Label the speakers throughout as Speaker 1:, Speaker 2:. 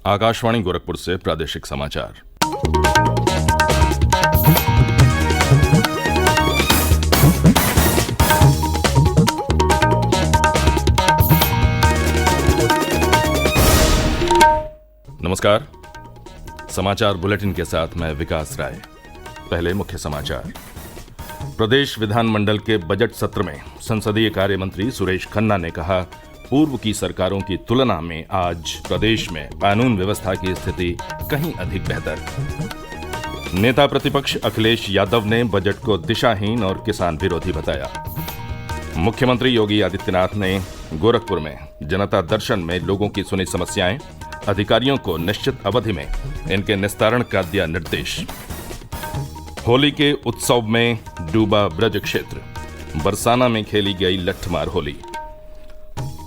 Speaker 1: आकाशवाणी गोरखपुर से प्रादेशिक समाचार। नमस्कार। समाचार बुलेटिन के साथ मैं विकास राय। पहले मुख्य समाचार। प्रदेश विधानमंडल के बजट सत्र में संसदीय कार्य मंत्री सुरेश खन्ना ने कहा, पूर्व की सरकारों की तुलना में आज प्रदेश में कानून व्यवस्था की स्थिति कहीं अधिक बेहतर। नेता प्रतिपक्ष अखिलेश यादव ने बजट को दिशाहीन और किसान विरोधी बताया। मुख्यमंत्री योगी आदित्यनाथ ने गोरखपुर में जनता दर्शन में लोगों की सुनी समस्याएं, अधिकारियों को निश्चित अवधि में इनके निस्तारण का दिया निर्देश। होली के उत्सव में डूबा ब्रज क्षेत्र, बरसाना में खेली गई लठमार होली।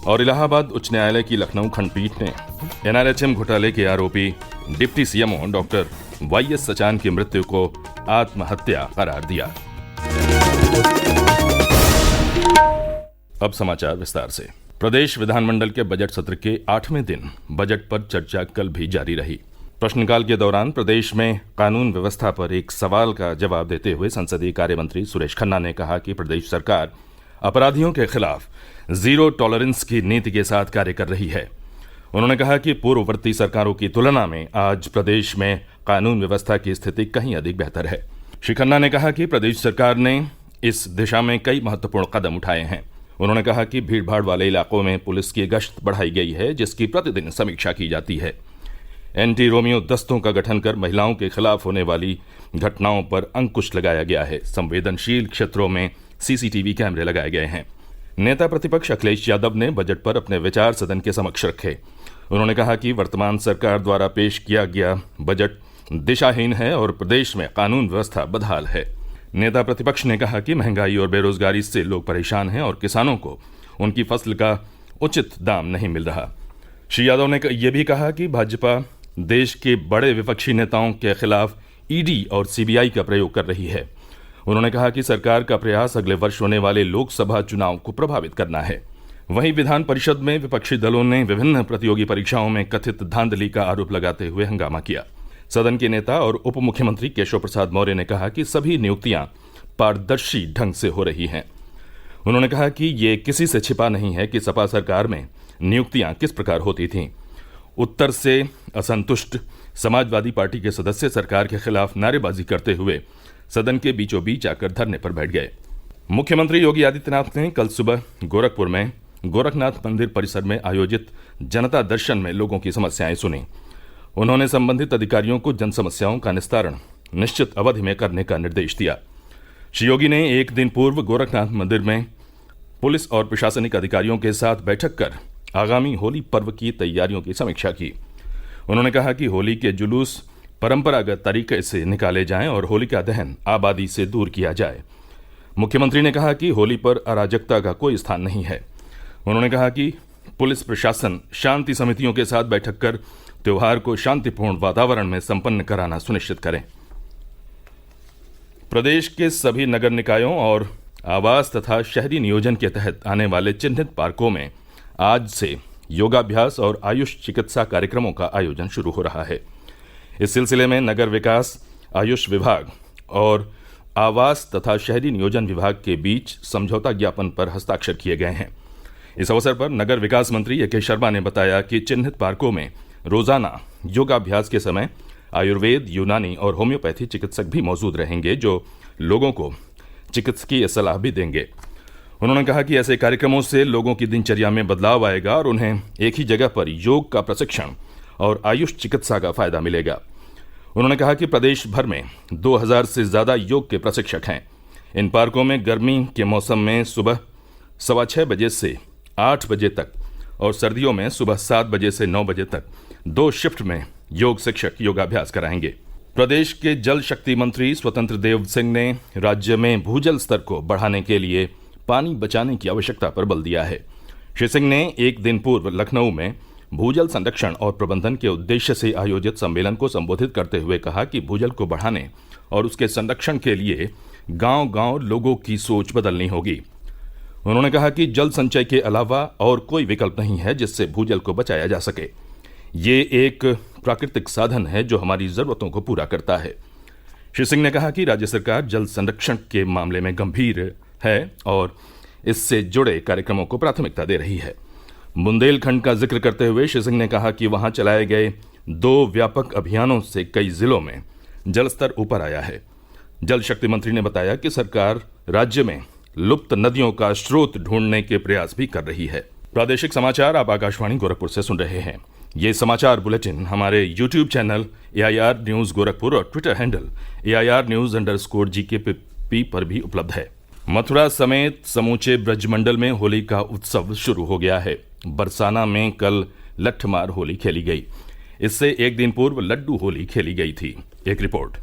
Speaker 1: और इलाहाबाद उच्च न्यायालय की लखनऊ खंडपीठ ने एनआरएचएम घोटाले के आरोपी deputy CMO doctor YS Sachan की मृत्यु को आत्महत्या करार दिया। अब समाचार विस्तार से। प्रदेश विधानमंडल के बजट सत्र के 8वें दिन बजट पर चर्चा कल भी जारी रही। प्रश्नकाल के दौरान प्रदेश में कानून व्यवस्था पर एक सवाल का जवाब देते हुए संसदीय कार्य मंत्री सुरेश खन्ना ने कहा कि प्रदेश सरकार अपराधियों के खिलाफ जीरो टॉलरेंस की नीति के साथ कार्य कर रही है। उन्होंने कहा कि पूर्ववर्ती सरकारों की तुलना में आज प्रदेश में कानून व्यवस्था की स्थिति कहीं अधिक बेहतर है। श्री खन्ना ने कहा कि प्रदेश सरकार ने इस दिशा में कई महत्वपूर्ण कदम उठाए हैं। उन्होंने कहा कि भीड़भाड़ वाले इलाकों में पुलिस की गश्त बढ़ाई गई है, जिसकी प्रतिदिन समीक्षा की जाती है। एंटी रोमियो दस्तों का गठन कर महिलाओं के खिलाफ होने वाली घटनाओं पर अंकुश लगाया गया है। संवेदनशील क्षेत्रों में सीसीटीवी कैमरे लगाए गए हैं। नेता प्रतिपक्ष अखिलेश यादव ने बजट पर अपने विचार सदन के समक्ष रखे। उन्होंने कहा कि वर्तमान सरकार द्वारा पेश किया गया बजट दिशाहीन है और प्रदेश में कानून व्यवस्था बदहाल है। नेता प्रतिपक्ष ने कहा कि महंगाई और बेरोजगारी से लोग परेशान हैं और किसानों को उनकी फसल का उचित दाम नहीं मिल रहा। श्री यादव ने यह भी कहा कि भाजपा देश के बड़े विपक्षी नेताओं के खिलाफ ईडी और सीबीआई का प्रयोग कर रही है। उन्होंने कहा कि सरकार का प्रयास अगले वर्ष होने वाले लोकसभा चुनाव को प्रभावित करना है। वहीं विधान परिषद में विपक्षी दलों ने विभिन्न प्रतियोगी परीक्षाओं में कथित धांधली का आरोप लगाते हुए हंगामा किया। सदन के नेता और उप मुख्यमंत्री केशव प्रसाद मौर्य ने कहा कि सभी नियुक्तियां पारदर्शी ढंग से हो रही हैं। उन्होंने कहा कि ये किसी से छिपा नहीं है कि सपा सरकार में नियुक्तियां किस प्रकार होती थीं। उत्तर से असंतुष्ट समाजवादी पार्टी के सदस्य सरकार के खिलाफ नारेबाजी करते हुए सदन के बीचों बीच आकर धरने पर बैठ गए। मुख्यमंत्री योगी आदित्यनाथ ने कल सुबह गोरखपुर में गोरखनाथ मंदिर परिसर में आयोजित जनता दर्शन में लोगों की समस्याएं सुनी। उन्होंने संबंधित अधिकारियों को जन समस्याओं का निस्तारण निश्चित अवधि में करने का निर्देश दिया। श्री योगी ने एक दिन पूर्व गोरखनाथ मंदिर में पुलिस और प्रशासनिक अधिकारियों के साथ बैठक कर आगामी होली पर्व की तैयारियों की समीक्षा की। उन्होंने कहा कि होली के जुलूस परंपरागत तरीके से निकाले जाएं और होलिका दहन आबादी से दूर किया जाए। मुख्यमंत्री ने कहा कि होली पर अराजकता का कोई स्थान नहीं है। उन्होंने कहा कि पुलिस प्रशासन शांति समितियों के साथ बैठक कर त्योहार को शांतिपूर्ण वातावरण में संपन्न कराना सुनिश्चित करें। प्रदेश के सभी नगर निकायों और आवास तथा शहरी नियोजन के तहत आने वाले चिन्हित पार्कों में आज से योगाभ्यास और आयुष चिकित्सा कार्यक्रमों का आयोजन शुरू हो रहा है। इस सिलसिले में नगर विकास, आयुष विभाग और आवास तथा शहरी नियोजन विभाग के बीच समझौता ज्ञापन पर हस्ताक्षर किए गए हैं। इस अवसर पर नगर विकास मंत्री ए.के. शर्मा ने बताया कि चिन्हित पार्कों में रोजाना योगाभ्यास के समय आयुर्वेद, यूनानी और होम्योपैथी चिकित्सक भी मौजूद रहेंगे, जो लोगों को चिकित्सकीय सलाह भी देंगे। उन्होंने कहा कि ऐसे कार्यक्रमों से लोगों की दिनचर्या में बदलाव आएगा और उन्हें एक ही जगह पर योग का प्रशिक्षण और आयुष चिकित्सा का फायदा मिलेगा। उन्होंने कहा कि प्रदेश भर में 2000 से ज्यादा योग के प्रशिक्षक हैं। इन पार्कों में गर्मी के मौसम में सुबह 6:15 बजे से 8 बजे तक और सर्दियों में सुबह 7 बजे से 9 बजे तक 2 शिफ्ट में योग शिक्षक योगाभ्यास कराएंगे। प्रदेश के जल शक्ति मंत्री स्वतंत्र देव सिंह ने राज्य में भूजल स्तर को बढ़ाने के लिए पानी बचाने की आवश्यकता पर बल दिया है। श्री सिंह ने एक दिन पूर्व लखनऊ में भूजल संरक्षण और प्रबंधन के उद्देश्य से आयोजित सम्मेलन को संबोधित करते हुए कहा कि भूजल को बढ़ाने और उसके संरक्षण के लिए गांव-गांव लोगों की सोच बदलनी होगी। उन्होंने कहा कि जल संचय के अलावा और कोई विकल्प नहीं है जिससे भूजल को बचाया जा सके। ये एक प्राकृतिक साधन है जो हमारी जरूरतों को पूरा करता है। श्री सिंह ने कहा कि राज्य सरकार जल संरक्षण के मामले में गंभीर है और इससे जुड़े कार्यक्रमों को प्राथमिकता दे रही है। बुंदेलखंड का जिक्र करते हुए श्री सिंह ने कहा कि वहां चलाए गए 2 व्यापक अभियानों से कई जिलों में जलस्तर ऊपर आया है। जल शक्ति मंत्री ने बताया कि सरकार राज्य में लुप्त नदियों का स्रोत ढूंढने के प्रयास भी कर रही है। प्रादेशिक समाचार आप आकाशवाणी गोरखपुर से सुन रहे हैं। ये समाचार बुलेटिन हमारे YouTube channel AIR news Gorakhpur और ट्विटर हैंडल AIR News_GKP पर भी उपलब्ध है। मथुरा समेत समूचे ब्रजमंडल में होली का उत्सव शुरू हो गया है। बरसाना में कल लठमार होली खेली गई। इससे एक दिन पूर्व लड्डू होली खेली गई थी। एक रिपोर्ट।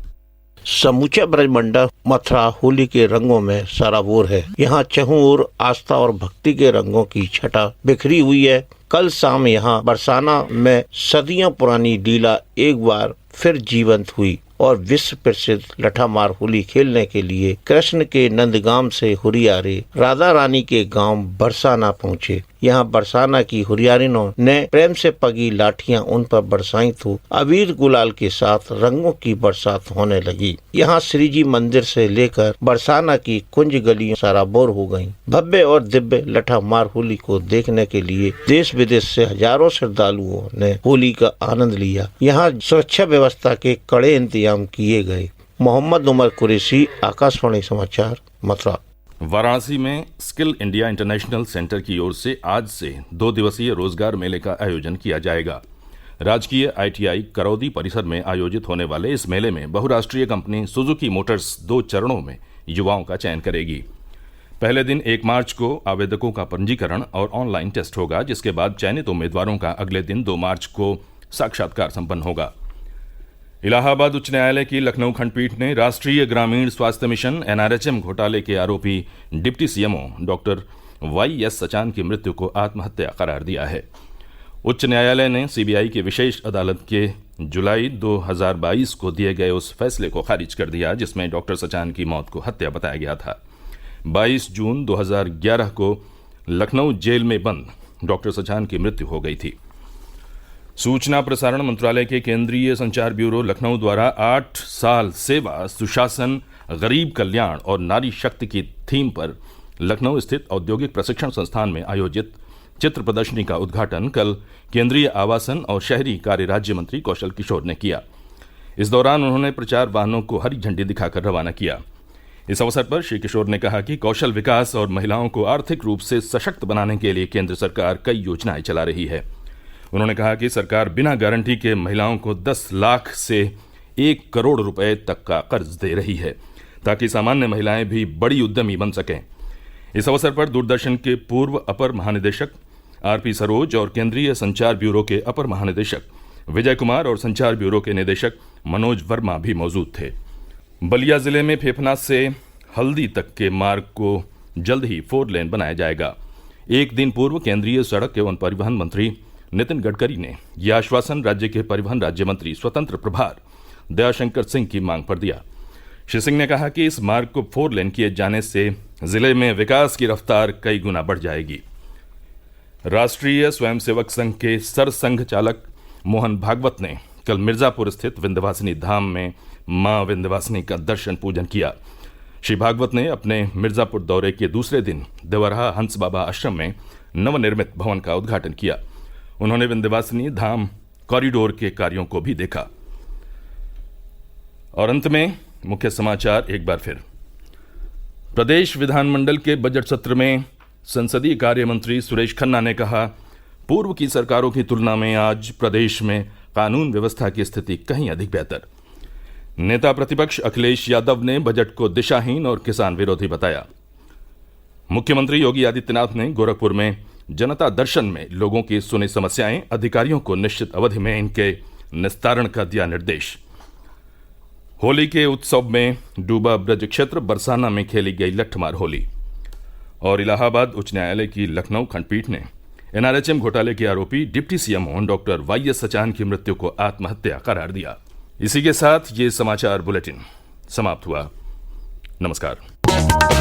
Speaker 2: समूचा ब्रजमंडल मथुरा होली के रंगों में सराबोर है। यहाँ चहुं ओर आस्था और भक्ति के रंगों की छटा बिखरी हुई है। कल शाम यहाँ बरसाना में सदियों पुरानी लीला एक बार फिर जीवंत हुई और विश्व प्रसिद्ध लठामार होली खेलने के लिए कृष्ण के नंदगाम से हुरियारे राधा रानी के गांव बरसाना पहुँचे। यहाँ बरसाना की हुरियारिनों ने प्रेम से पगी लाठियां उन पर बरसाई तो अबीर गुलाल के साथ रंगों की बरसात होने लगी। यहाँ श्री जी मंदिर से लेकर बरसाना की कुंज गलियां सराबोर हो गईं। भव्य और दिव्य लठामार होली को देखने के लिए देश विदेश से हजारों श्रद्धालुओं ने होली का आनंद लिया। यहाँ सुरक्षा व्यवस्था के कड़े इंतजाम किए गए। मोहम्मद उमर कुरैशी, आकाशवाणी समाचार, मथुरा।
Speaker 1: वाराणसी में स्किल इंडिया इंटरनेशनल सेंटर की ओर से आज से 2 दिवसीय रोजगार मेले का आयोजन किया जाएगा। राजकीय ITI करौदी परिसर में आयोजित होने वाले इस मेले में बहुराष्ट्रीय कंपनी सुजुकी मोटर्स 2 चरणों में युवाओं का चयन करेगी। पहले दिन 1 मार्च को आवेदकों का पंजीकरण और ऑनलाइन टेस्ट होगा, जिसके बाद चयनित उम्मीदवारों का अगले दिन 2 मार्च को साक्षात्कार संपन्न होगा। इलाहाबाद उच्च न्यायालय की लखनऊ खंडपीठ ने राष्ट्रीय ग्रामीण स्वास्थ्य मिशन NRHM घोटाले के आरोपी deputy CMO doctor YS Sachan की मृत्यु को आत्महत्या करार दिया है। उच्च न्यायालय ने CBI की विशेष अदालत के जुलाई 2022 को दिए गए उस फैसले को खारिज कर दिया जिसमें डॉक्टर सचान की मौत को हत्या बताया गया था। 22 जून 2011 को लखनऊ जेल में बंद डॉक्टर सचान की मृत्यु हो गई थी। सूचना प्रसारण मंत्रालय के केंद्रीय संचार ब्यूरो लखनऊ द्वारा 8 साल सेवा, सुशासन, गरीब कल्याण और नारी शक्ति की थीम पर लखनऊ स्थित औद्योगिक प्रशिक्षण संस्थान में आयोजित चित्र प्रदर्शनी का उद्घाटन कल केंद्रीय आवासन और शहरी कार्य राज्य मंत्री कौशल किशोर ने किया। इस दौरान उन्होंने प्रचार वाहनों को हरी झंडी दिखाकर रवाना किया। इस अवसर पर श्री किशोर ने कहा कि कौशल विकास और महिलाओं को आर्थिक रूप से सशक्त बनाने के लिए केंद्र सरकार कई योजनाएं चला रही है। उन्होंने कहा कि सरकार बिना गारंटी के महिलाओं को 10 लाख से 1 करोड़ रुपए तक का कर्ज दे रही है ताकि सामान्य महिलाएं भी बड़ी उद्यमी बन सकें। इस अवसर पर दूरदर्शन के पूर्व अपर महानिदेशक RP सरोज और केंद्रीय संचार ब्यूरो के अपर महानिदेशक विजय कुमार और संचार ब्यूरो के निदेशक मनोज वर्मा भी मौजूद थे। बलिया जिले में फेफना से हल्दी तक के मार्ग को जल्द ही 4 लेन बनाया जाएगा। एक दिन पूर्व केंद्रीय सड़क एवं परिवहन मंत्री नितिन गडकरी ने यह आश्वासन राज्य के परिवहन राज्य मंत्री स्वतंत्र प्रभार दयाशंकर सिंह की मांग पर दिया। श्री सिंह ने कहा कि इस मार्ग को 4 लेन किए जाने से जिले में विकास की रफ्तार कई गुना बढ़ जाएगी। राष्ट्रीय स्वयंसेवक संघ के सरसंघ चालक मोहन भागवत ने कल मिर्जापुर स्थित विंध्यवासिनी धाम में मां विंध्यवासिनी का दर्शन पूजन किया। श्री भागवत ने अपने मिर्जापुर दौरे के दूसरे दिन देवरहा हंस बाबा आश्रम में नवनिर्मित भवन का उद्घाटन किया। उन्होंने विंध्यवासिनी धाम कॉरिडोर के कार्यों को भी देखा। और अंत में मुख्य समाचार एक बार फिर। प्रदेश विधानमंडल के बजट सत्र में संसदीय कार्य मंत्री सुरेश खन्ना ने कहा, पूर्व की सरकारों की तुलना में आज प्रदेश में कानून व्यवस्था की स्थिति कहीं अधिक बेहतर। नेता प्रतिपक्ष अखिलेश यादव ने बजट को दिशाहीन और किसान विरोधी बताया। मुख्यमंत्री योगी आदित्यनाथ ने गोरखपुर में जनता दर्शन में लोगों की सुनी समस्याएं, अधिकारियों को निश्चित अवधि में इनके निस्तारण का दिया निर्देश। होली के उत्सव में डूबा ब्रज क्षेत्र, बरसाना में खेली गई लठमार होली। और इलाहाबाद उच्च न्यायालय की लखनऊ खंडपीठ ने NRHM घोटाले के आरोपी deputy CMO doctor YS Sachan की मृत्यु को आत्महत्या करार दिया। इसी के साथ ये समाचार बुलेटिन समाप्त हुआ। नमस्कार।